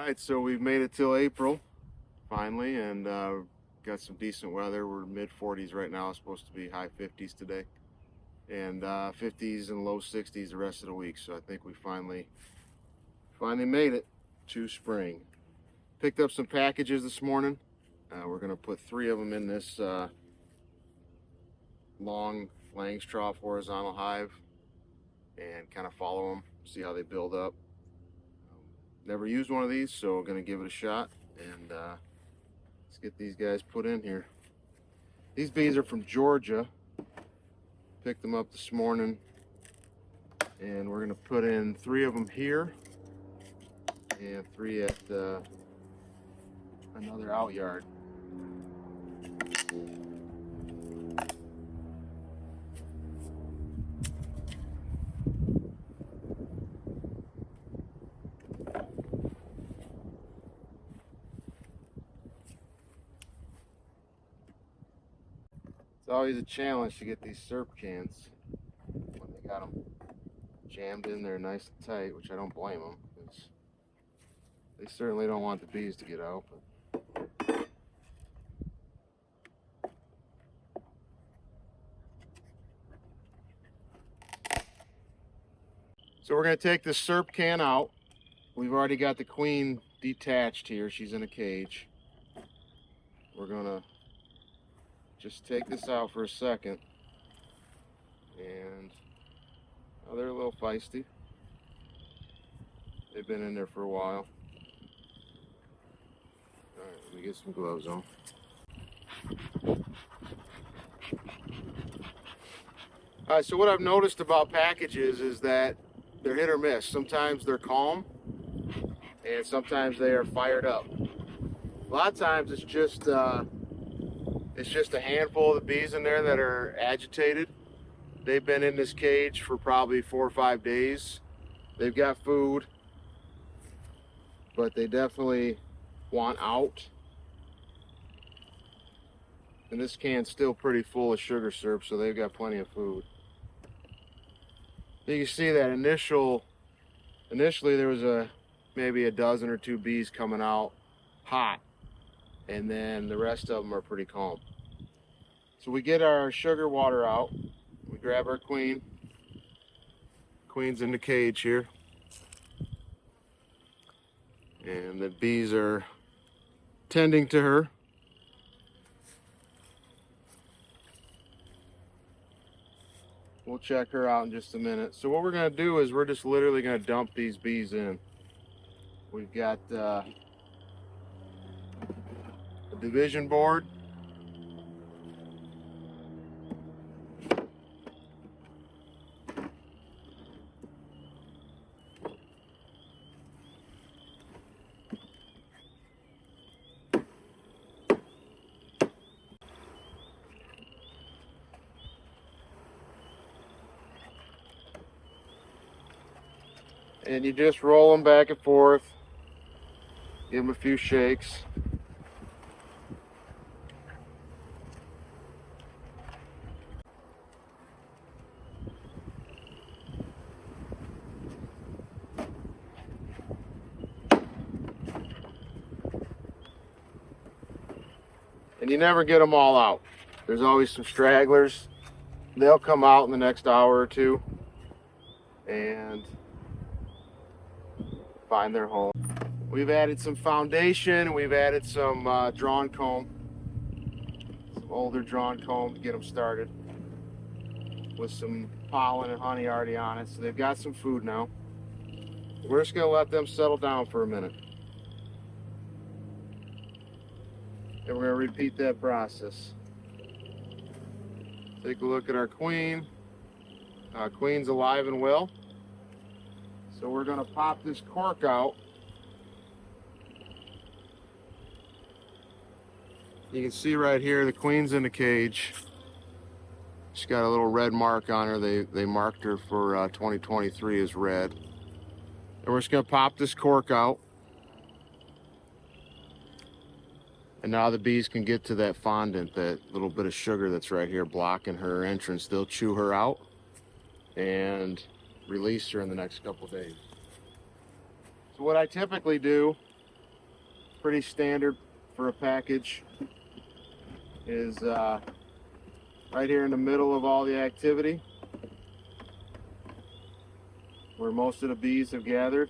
Alright, so we've made it till April, finally, and got some decent weather. We're mid-40s right now. It's supposed to be high 50s today. And 50s and low 60s the rest of the week. So I think we finally made it to spring. Picked up some packages this morning. We're going to put 3 of them in this long Langstroth horizontal hive and kind of follow them, see how they build up. Never used one of these, so we're going to give it a shot, and let's get these guys put in here. These bees are from Georgia. Picked them up this morning, and we're going to put in 3 of them here and 3 at another out yard. It's always a challenge to get these SERP cans when they got them jammed in there nice and tight, which I don't blame them, because they certainly don't want the bees to get out. So we're going to take this SERP can out. We've already got the queen detached here. She's in a cage. We're going to just take this out for a second. And oh, they're a little feisty. They've been in there for a while. Alright, let me get some gloves on. Alright, so what I've noticed about packages is that they're hit or miss. Sometimes they're calm, and sometimes they are fired up. A lot of times it's just a handful of the bees in there that are agitated. They've been in this cage for probably 4 or 5 days. They've got food, but they definitely want out. And this can's still pretty full of sugar syrup, so they've got plenty of food. You can see that initially there was maybe a dozen or 2 bees coming out hot, and then the rest of them are pretty calm. So we get our sugar water out, we grab our queen. Queen's in the cage here, and the bees are tending to her. We'll check her out in just a minute. So what we're going to do is we're just literally going to dump these bees in. We've got a division board. And you just roll them back and forth, give them a few shakes. And you never get them all out. There's always some stragglers. They'll come out in the next hour or 2 and find their home. We've added some foundation. We've added some drawn comb, some older drawn comb to get them started, with some pollen and honey already on it. So they've got some food now. We're just going to let them settle down for a minute, and we're going to repeat that process. Take a look at our queen. Queen's alive and well. So we're going to pop this cork out. You can see right here the queen's in the cage. She's got a little red mark on her. They marked her for 2023 as red. And we're just going to pop this cork out. And now the bees can get to that fondant, that little bit of sugar that's right here blocking her entrance. They'll chew her out and release her in the next couple days. So what I typically do pretty standard for a package, is right here in the middle of all the activity, where most of the bees have gathered.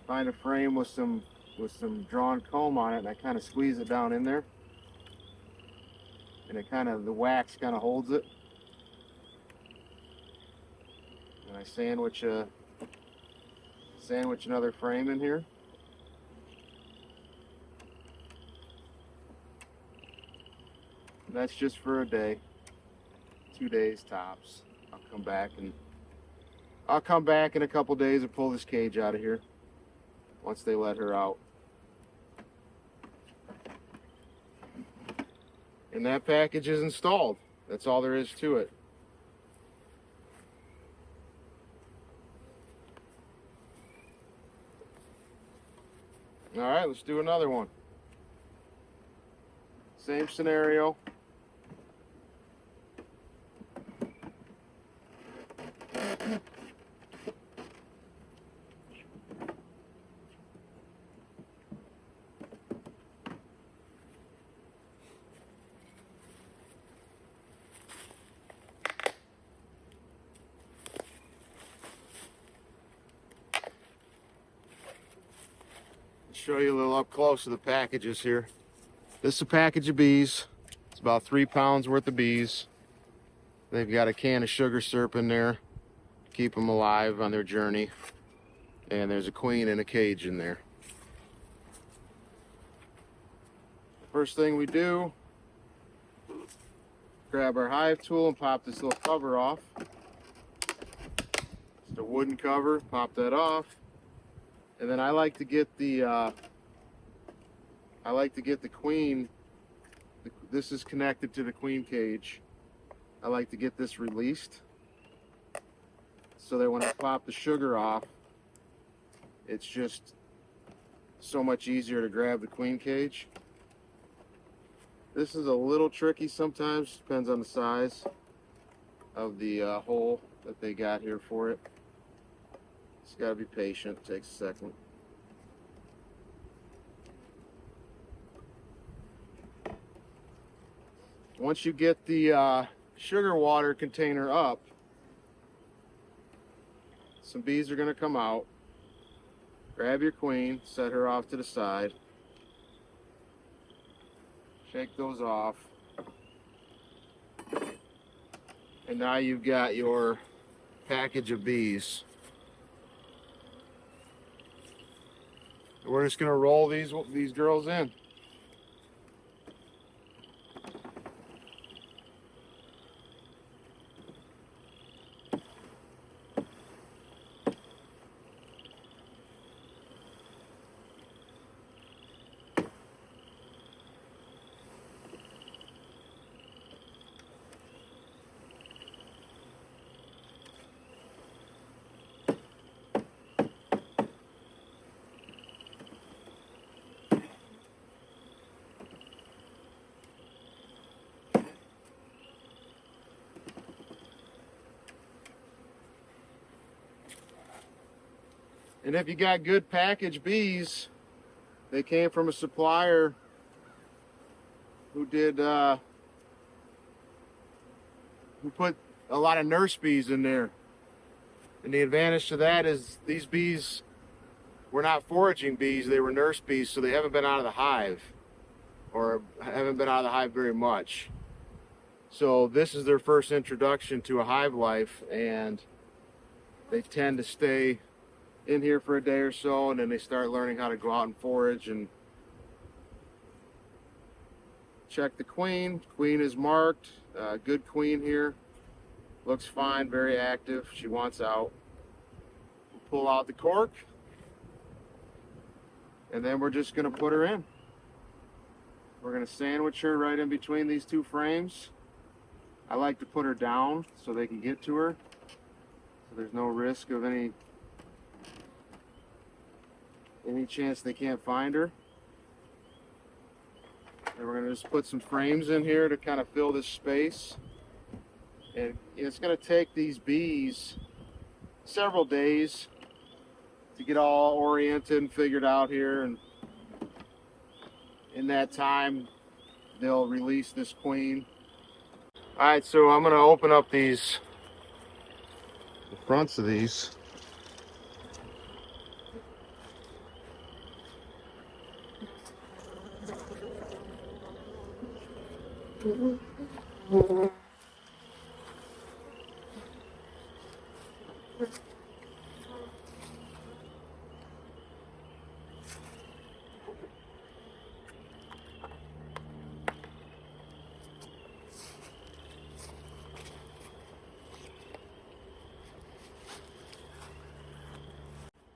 Find a frame with some drawn comb on it, and I kind of squeeze it down in there, and the wax kind of holds it. And I sandwich another frame in here. And that's just for a day, 2 days tops. I'll come back in a couple days and pull this cage out of here once they let her out. And that package is installed. That's all there is to it. All right, let's do another one. Same scenario. Show you a little up close of the packages here. This is a package of bees. It's about 3 pounds worth of bees. They've got a can of sugar syrup in there to keep them alive on their journey. And there's a queen in a cage in there. First thing we do, grab our hive tool and pop this little cover off. It's a wooden cover, pop that off. And then I like to get the queen. This is connected to the queen cage. I like to get this released so that when I pop the sugar off, it's just so much easier to grab the queen cage. This is a little tricky sometimes, depends on the size of the hole that they got here for it. Just gotta be patient, it takes a second. Once you get the sugar water container up, some bees are gonna come out. Grab your queen, set her off to the side. Shake those off. And now you've got your package of bees. We're just gonna roll these girls in. And if you got good packaged bees, they came from a supplier who put a lot of nurse bees in there. And the advantage to that is these bees were not foraging bees, they were nurse bees, so they haven't been out of the hive, or haven't been out of the hive very much. So this is their first introduction to a hive life, and they tend to stay in here for a day or so, and then they start learning how to go out and forage. And check the queen. Queen is marked. Good queen here. Looks fine, very active. She wants out. We'll pull out the cork, and then we're just going to put her in. We're going to sandwich her right in between these two frames. I like to put her down so they can get to her, so there's no risk of any chance they can't find her. And we're going to just put some frames in here to kind of fill this space. And it's going to take these bees several days to get all oriented and figured out here, and in that time they'll release this queen. All right, so I'm gonna open up the fronts of these.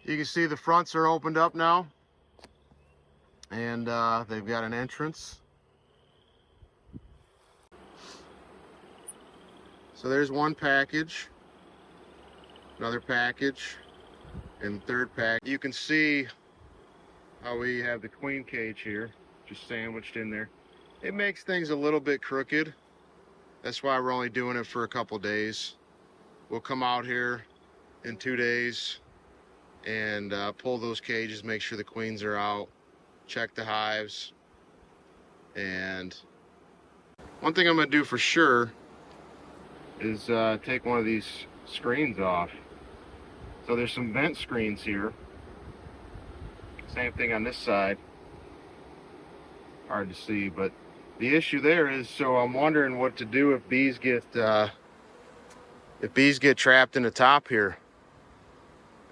You can see the fronts are opened up now, and they've got an entrance. So there's one package, another package, and third pack. You can see how we have the queen cage here, just sandwiched in there. It makes things a little bit crooked. That's why we're only doing it for a couple days. We'll come out here in 2 days and pull those cages, make sure the queens are out, check the hives. And one thing I'm gonna do for sure is take one of these screens off. So there's some vent screens here. Same thing on this side. Hard to see, but the issue there is, so I'm wondering what to do if bees get trapped in the top here.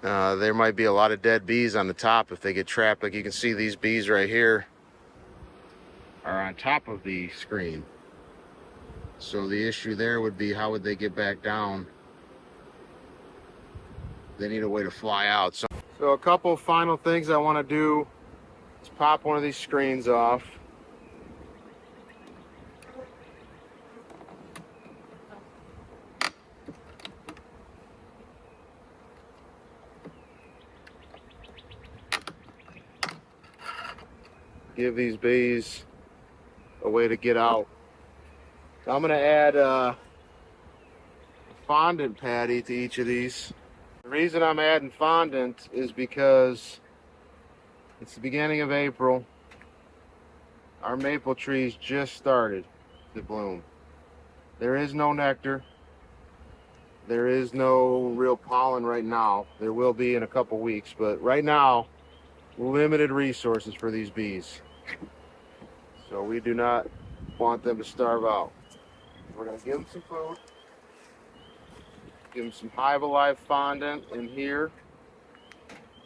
There might be a lot of dead bees on the top if they get trapped. Like you can see, these bees right here are on top of the screen. So the issue there would be, how would they get back down? They need a way to fly out. So a couple final things I want to do is pop one of these screens off. Give these bees a way to get out. I'm going to add a fondant patty to each of these. The reason I'm adding fondant is because it's the beginning of April. Our maple trees just started to bloom. There is no nectar. There is no real pollen right now. There will be in a couple weeks, but right now, limited resources for these bees. So we do not want them to starve out. We're going to give them some food. Give them some Hive Alive fondant in here.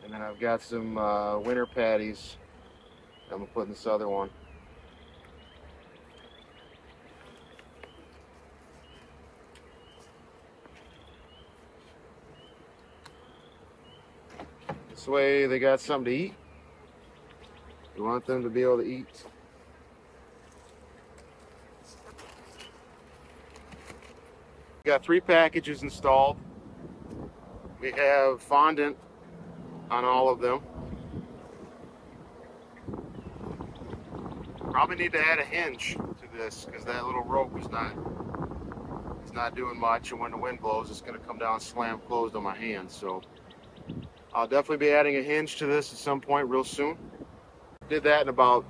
And then I've got some winter patties I'm going to put in this other one. This way they got something to eat. We want them to be able to eat. We got 3 packages installed. We have fondant on all of them. Probably need to add a hinge to this, because that little rope is not doing much, and when the wind blows it's going to come down slam closed on my hand. So I'll definitely be adding a hinge to this at some point real soon. Did that in about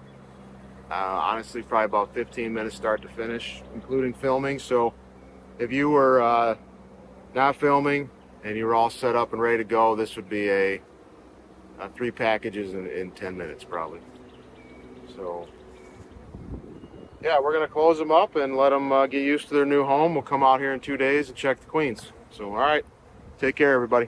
honestly probably about 15 minutes start to finish, including filming. So if you were not filming and you were all set up and ready to go, this would be a 3 packages in 10 minutes probably. So yeah, we're gonna close them up and let them get used to their new home. We'll come out here in 2 days and check the queens. So all right, take care everybody.